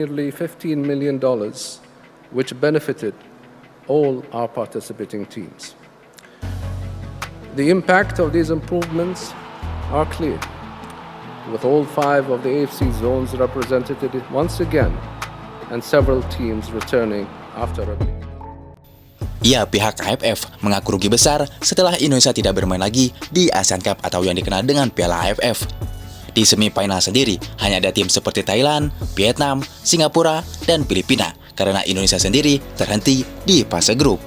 nearly $15 million, which benefited all our participating teams. The impact of these improvements are clear, with all 5 of the AFC zones represented once again and several teams returning after a break. Ya, pihak AFF mengaku rugi besar setelah Indonesia tidak bermain lagi di ASEAN Cup atau yang dikenal dengan Piala AFF. Di semifinal sendiri, hanya ada tim seperti Thailand, Vietnam, Singapura, dan Filipina karena Indonesia sendiri terhenti di fase grup.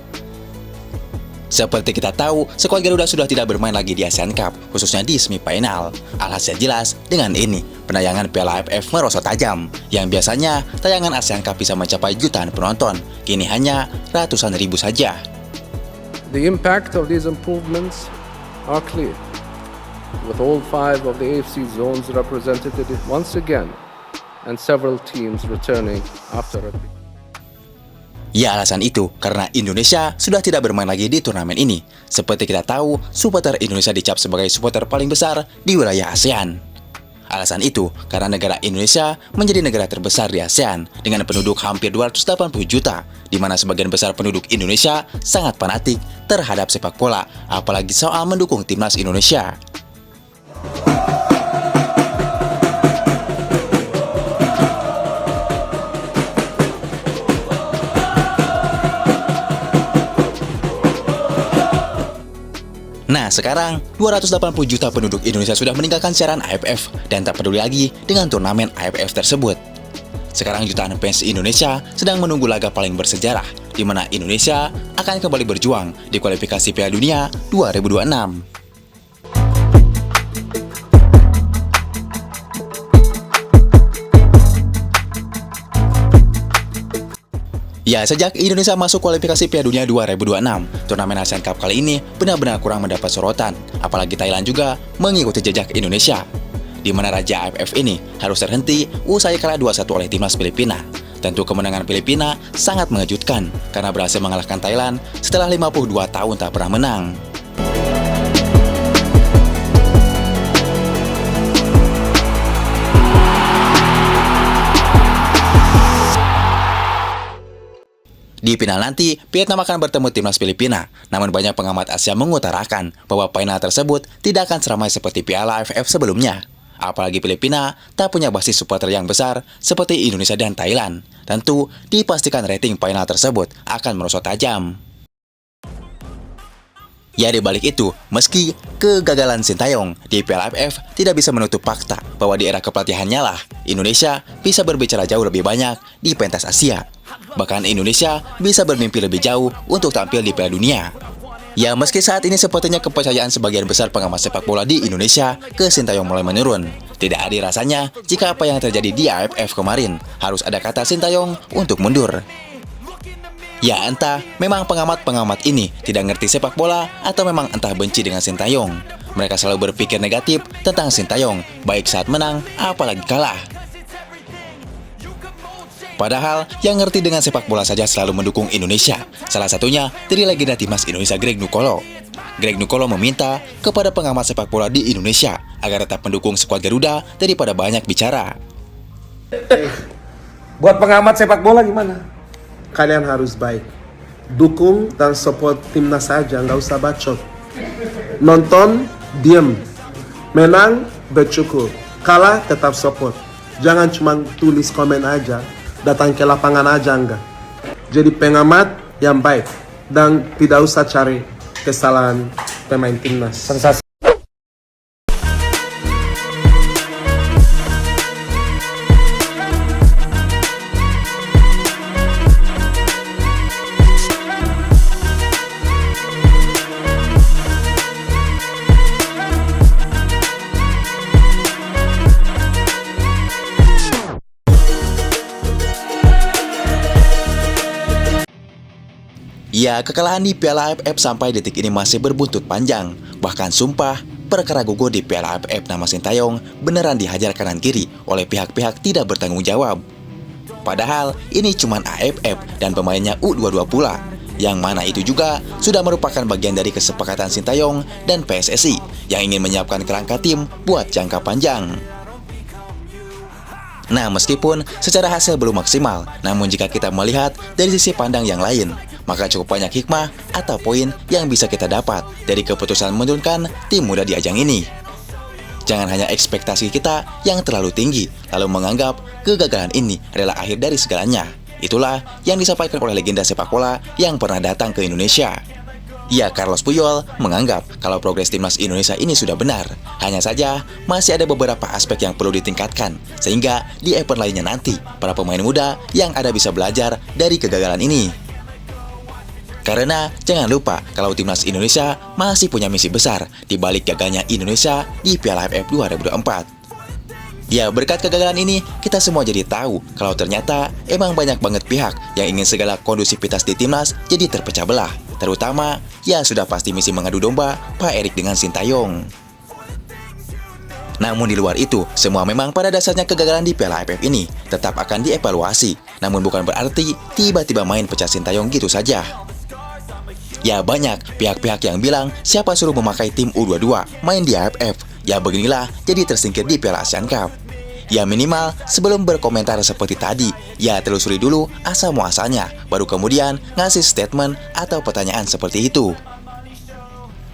Seperti kita tahu, skuad Garuda sudah tidak bermain lagi di ASEAN Cup, khususnya di semifinal. Alhasil jelas, dengan ini, penayangan Piala AFF merosot tajam. Yang biasanya, tayangan ASEAN Cup bisa mencapai jutaan penonton, kini hanya ratusan ribu saja. The impact of these improvements are clear, with all 5 of the AFC zones represented once again and several teams returning after a break. Ya, alasan itu karena Indonesia sudah tidak bermain lagi di turnamen ini. Seperti kita tahu, supporter Indonesia dicap sebagai supporter paling besar di wilayah ASEAN. Alasan itu karena negara Indonesia menjadi negara terbesar di ASEAN dengan penduduk hampir 280 juta, di mana sebagian besar penduduk Indonesia sangat fanatik terhadap sepak bola, apalagi soal mendukung timnas Indonesia. Nah, sekarang 280 juta penduduk Indonesia sudah meninggalkan siaran AFF dan tak peduli lagi dengan turnamen AFF tersebut. Sekarang jutaan fans Indonesia sedang menunggu laga paling bersejarah, di mana Indonesia akan kembali berjuang di kualifikasi Piala Dunia 2026. Ya, sejak Indonesia masuk kualifikasi Piala Dunia 2026, turnamen ASEAN Cup kali ini benar-benar kurang mendapat sorotan, apalagi Thailand juga mengikuti jejak Indonesia, di mana Raja AFF ini harus terhenti usai kalah 2-1 oleh timnas Filipina. Tentu kemenangan Filipina sangat mengejutkan karena berhasil mengalahkan Thailand setelah 52 tahun tak pernah menang. Di final nanti, Vietnam akan bertemu timnas Filipina. Namun banyak pengamat Asia mengutarakan bahwa final tersebut tidak akan seramai seperti Piala AFF sebelumnya. Apalagi Filipina tak punya basis supporter yang besar seperti Indonesia dan Thailand. Tentu, dipastikan rating final tersebut akan merosot tajam. Ya, di balik itu, meski kegagalan Sintayong di Piala AFF tidak bisa menutup fakta bahwa di era kepelatihannya lah, Indonesia bisa berbicara jauh lebih banyak di pentas Asia. Bahkan Indonesia bisa bermimpi lebih jauh untuk tampil di Piala Dunia. Ya, meski saat ini sepertinya kepercayaan sebagian besar pengamat sepak bola di Indonesia ke Sintayong mulai menurun. Tidak adil rasanya jika apa yang terjadi di AFF kemarin harus ada kata Sintayong untuk mundur. Ya, entah memang pengamat-pengamat ini tidak ngerti sepak bola atau memang entah benci dengan Sintayong. Mereka selalu berpikir negatif tentang Sintayong, baik saat menang apalagi kalah. Padahal yang ngerti dengan sepak bola saja selalu mendukung Indonesia. Salah satunya dari legenda timnas Indonesia Greg Nucolo. Greg Nucolo meminta kepada pengamat sepak bola di Indonesia agar tetap mendukung skuad Garuda daripada banyak bicara. Buat pengamat sepak bola gimana? Kalian harus baik. Dukung dan support timnas saja, nggak usah bacot. Nonton, diem. Menang, bersyukur. Kalah, tetap support. Jangan cuma tulis komen aja. Datang ke lapangan aja enggak. Jadi pengamat yang baik dan tidak usah cari kesalahan pemain timnas. Sensasi. Ya, kekalahan di Piala AFF sampai detik ini masih berbuntut panjang. Bahkan sumpah, perkara gugur di Piala AFF nama Sintayong beneran dihajar kanan kiri oleh pihak-pihak tidak bertanggung jawab. Padahal ini cuma AFF dan pemainnya U22 pula. Yang mana itu juga sudah merupakan bagian dari kesepakatan Sintayong dan PSSI yang ingin menyiapkan kerangka tim buat jangka panjang. Nah, meskipun secara hasil belum maksimal, namun jika kita melihat dari sisi pandang yang lain, maka cukup banyak hikmah atau poin yang bisa kita dapat dari keputusan menurunkan tim muda di ajang ini. Jangan hanya ekspektasi kita yang terlalu tinggi, lalu menganggap kegagalan ini adalah akhir dari segalanya. Itulah yang disampaikan oleh legenda sepak bola yang pernah datang ke Indonesia. Ya, Carlos Puyol menganggap kalau progres timnas Indonesia ini sudah benar. Hanya saja masih ada beberapa aspek yang perlu ditingkatkan, sehingga di event lainnya nanti para pemain muda yang ada bisa belajar dari kegagalan ini. Karena jangan lupa kalau timnas Indonesia masih punya misi besar di balik gagalnya Indonesia di Piala AFF 2024. Ya, berkat kegagalan ini kita semua jadi tahu kalau ternyata emang banyak banget pihak yang ingin segala kondusivitas di timnas jadi terpecah belah. Terutama yang sudah pasti misi mengadu domba Pak Erik dengan Sintayong. Namun di luar itu, semua memang pada dasarnya kegagalan di Piala AFF ini tetap akan dievaluasi. Namun bukan berarti tiba-tiba main pecah Sintayong gitu saja. Ya, banyak pihak-pihak yang bilang siapa suruh memakai tim U22 main di AFF. Ya beginilah jadi tersingkir di Piala Asian Cup. Ya minimal sebelum berkomentar seperti tadi, ya telusuri dulu asal-muasalnya, baru kemudian ngasih statement atau pertanyaan seperti itu.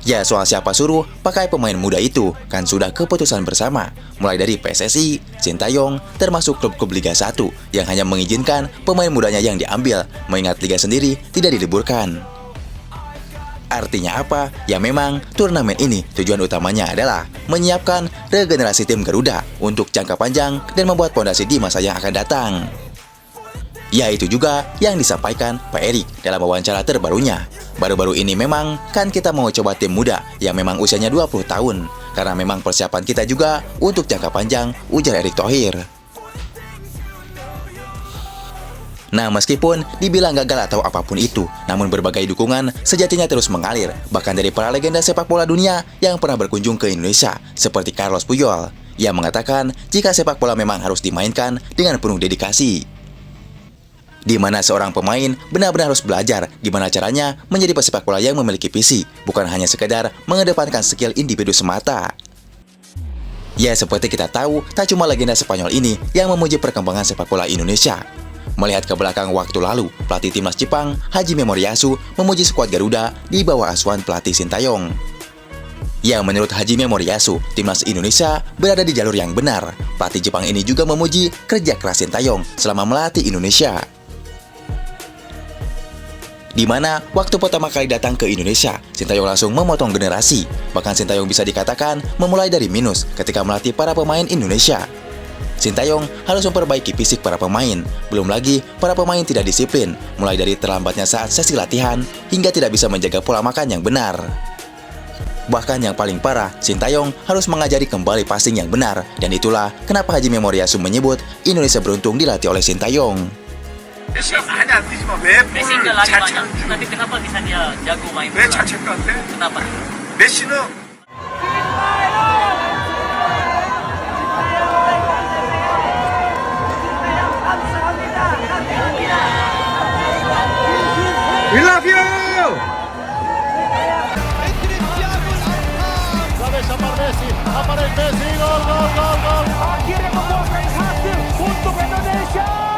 Ya, soal siapa suruh pakai pemain muda itu kan sudah keputusan bersama, mulai dari PSSI, Sintayong, termasuk klub-klub Liga 1 yang hanya mengizinkan pemain mudanya yang diambil, mengingat Liga sendiri tidak diliburkan. Artinya apa? Ya memang turnamen ini tujuan utamanya adalah menyiapkan regenerasi tim Garuda untuk jangka panjang dan membuat fondasi di masa yang akan datang. Ya, itu juga yang disampaikan Pak Erik dalam wawancara terbarunya. Baru-baru ini memang kan kita mau coba tim muda yang memang usianya 20 tahun. Karena memang persiapan kita juga untuk jangka panjang, ujar Erick Thohir. Nah, meskipun dibilang gagal atau apapun itu, namun berbagai dukungan sejatinya terus mengalir, bahkan dari para legenda sepak bola dunia yang pernah berkunjung ke Indonesia, seperti Carlos Puyol, yang mengatakan jika sepak bola memang harus dimainkan dengan penuh dedikasi. Di mana seorang pemain benar-benar harus belajar gimana caranya menjadi pesepak bola yang memiliki visi, bukan hanya sekedar mengedepankan skill individu semata. Ya, seperti kita tahu, tak cuma legenda Spanyol ini yang memuji perkembangan sepak bola Indonesia. Melihat ke belakang waktu lalu, pelatih timnas Jepang, Hajime Moriyasu, memuji skuad Garuda di bawah asuhan pelatih Sintayong. Ya, menurut Hajime Moriyasu, timnas Indonesia berada di jalur yang benar. Pelatih Jepang ini juga memuji kerja keras Sintayong selama melatih Indonesia. Di mana waktu pertama kali datang ke Indonesia, Sintayong langsung memotong generasi. Bahkan Sintayong bisa dikatakan memulai dari minus ketika melatih para pemain Indonesia. Sintayong harus memperbaiki fisik para pemain. Belum lagi, para pemain tidak disiplin, mulai dari terlambatnya saat sesi latihan, hingga tidak bisa menjaga pola makan yang benar. Bahkan yang paling parah, Sintayong harus mengajari kembali passing yang benar, dan itulah kenapa Hajime Moriyasu menyebut Indonesia beruntung dilatih oleh Sintayong. Messi가 많이 안 뛰지만 왜 메시가 볼을 lagi 잘 banyak. 차는지 Tapi kenapa bisa dia jago main 왜 bola? 잘 찰 것 같아? Kenapa? 메시는 We love you! Aparece Messi, gol, gol, gol, gol. Aquí recoge el Hassel junto con Indonesia.